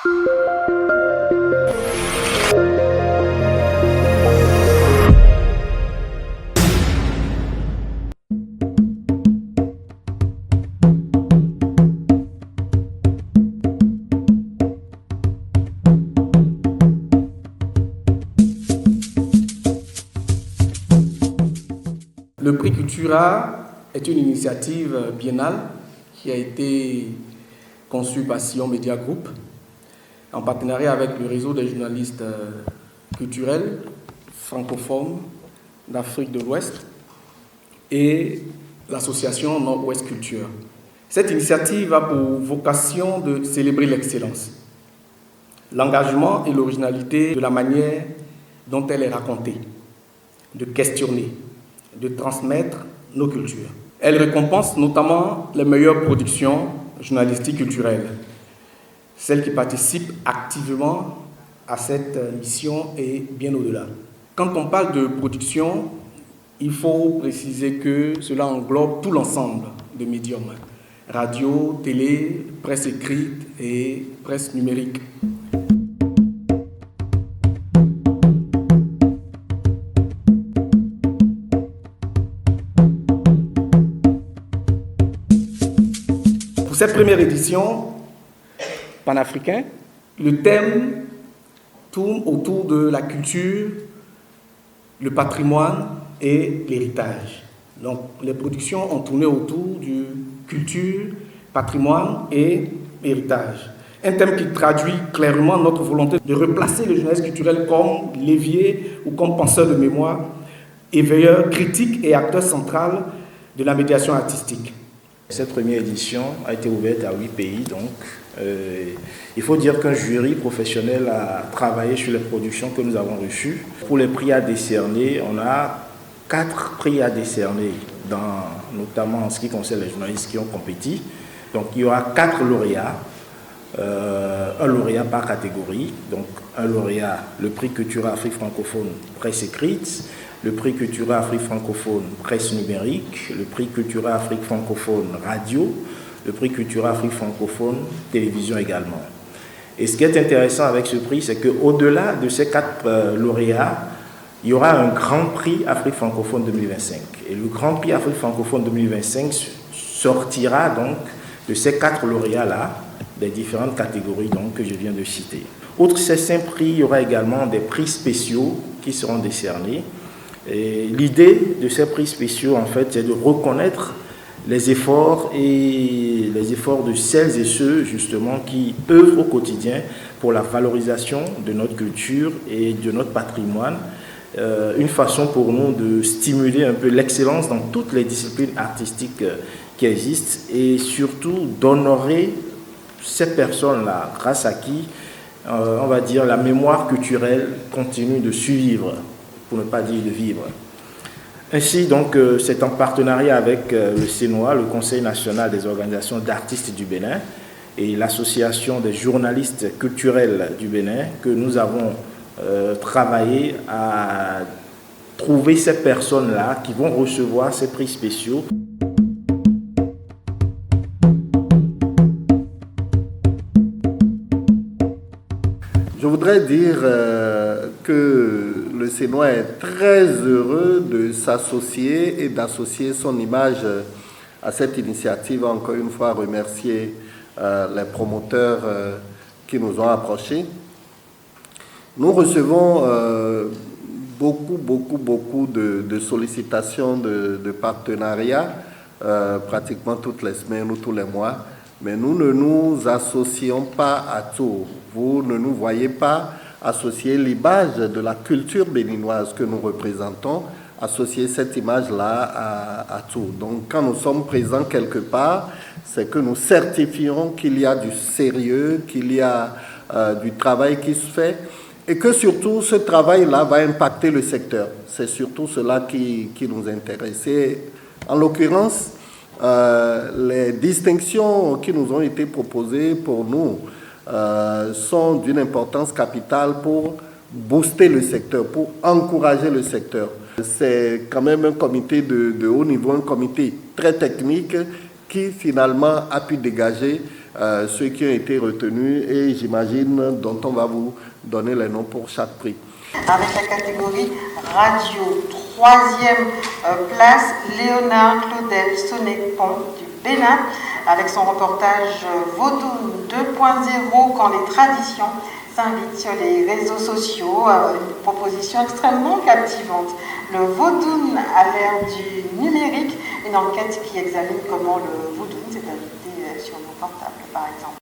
Le prix Cultura est une initiative biennale qui a été conçue par Sion Media Group en partenariat avec le réseau des journalistes culturels francophones d'Afrique de l'Ouest et l'association Nord-Ouest Culture. Cette initiative a pour vocation de célébrer l'excellence, l'engagement et l'originalité de la manière dont elle est racontée, de questionner, de transmettre nos cultures. Elle récompense notamment les meilleures productions journalistiques culturelles, celles qui participent activement à cette mission et bien au-delà. Quand on parle de production, il faut préciser que cela englobe tout l'ensemble de médiums, radio, télé, presse écrite et presse numérique. Pour cette première édition panafricaine, le thème tourne autour de la culture, le patrimoine et l'héritage. Donc, les productions ont tourné autour du culture, patrimoine et héritage. Un thème qui traduit clairement notre volonté de replacer le journalisme culturel comme levier ou comme penseur de mémoire, éveilleur, critique et acteur central de la médiation artistique. Cette première édition a été ouverte à 8 pays, donc il faut dire qu'un jury professionnel a travaillé sur les productions que nous avons reçues. Pour les prix à décerner, on a 4 prix à décerner, notamment en ce qui concerne les journalistes qui ont compétit. Donc il y aura 4 lauréats, un lauréat par catégorie. Donc un lauréat, le prix Cultura Afrique francophone presse écrite, le prix Cultura Afrique francophone presse numérique, le prix Cultura Afrique francophone radio, le prix Cultura Afrique francophone télévision également. Et ce qui est intéressant avec ce prix, c'est qu'au-delà de ces 4 lauréats, il y aura un grand prix Afrique francophone 2025. Et le grand prix Afrique francophone 2025 sortira donc de ces 4 lauréats-là, des différentes catégories donc, que je viens de citer. Outre ces 5 prix, il y aura également des prix spéciaux qui seront décernés. Et l'idée de ces prix spéciaux, en fait, c'est de reconnaître les efforts de celles et ceux, justement, qui œuvrent au quotidien pour la valorisation de notre culture et de notre patrimoine. Une façon pour nous de stimuler un peu l'excellence dans toutes les disciplines artistiques qui existent et surtout d'honorer ces personnes-là, grâce à qui, on va dire, la mémoire culturelle continue de survivre, pour ne pas dire de vivre. Ainsi, donc, c'est en partenariat avec le CNOA, le Conseil national des organisations d'artistes du Bénin, et l'Association des journalistes culturels du Bénin, que nous avons travaillé à trouver ces personnes-là qui vont recevoir ces prix spéciaux. Je voudrais dire que le CNOA est très heureux de s'associer et d'associer son image à cette initiative. Encore une fois, remercier les promoteurs qui nous ont approchés. Nous recevons beaucoup de sollicitations de partenariats, pratiquement toutes les semaines ou tous les mois, mais nous ne nous associons pas à tout. Vous ne nous voyez pas associer l'image de la culture béninoise que nous représentons, associer cette image-là à tout. Donc, quand nous sommes présents quelque part, c'est que nous certifions qu'il y a du sérieux, qu'il y a du travail qui se fait, et que surtout, ce travail-là va impacter le secteur. C'est surtout cela qui nous intéresse. Et, en l'occurrence, les distinctions qui nous ont été proposées pour nous sont d'une importance capitale pour booster le secteur, pour encourager le secteur. C'est quand même un comité de haut niveau, un comité très technique qui finalement a pu dégager ceux qui ont été retenus et j'imagine dont on va vous donner les noms pour chaque prix. Avec la catégorie radio, troisième place, Léonard Claudel Sonnet-Pont du Bénin, avec son reportage Vaudoune 2.0 quand les traditions s'invitent sur les réseaux sociaux, une proposition extrêmement captivante. Le Vaudoune à l'ère du numérique, une enquête qui examine comment le Vaudoune s'est invité sur nos portables par exemple.